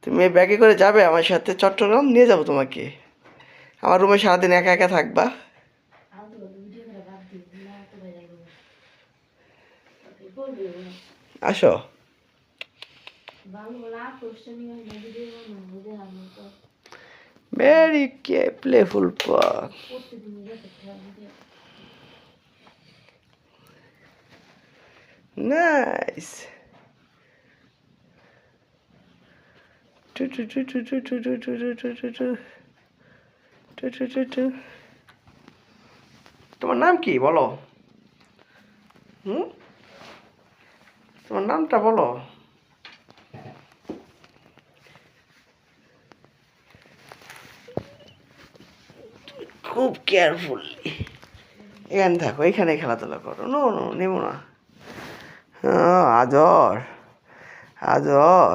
তুমি এই ব্যাগে করে যাবে আমার সাথে চট্টগ্রাম, নিয়ে যাবো তোমাকে। আমার রুমে সারাদিন একা একা থাকবা। আসো। ভেরি প্লেফুল পাক। নাইস। তোমার নাম কি বলো? তোমার নামটা বলো। খুব কেয়ারফুলি এখানে থাকো, এখানে খেলাধুলা করো। নো নো, নেবো না। আজর আজর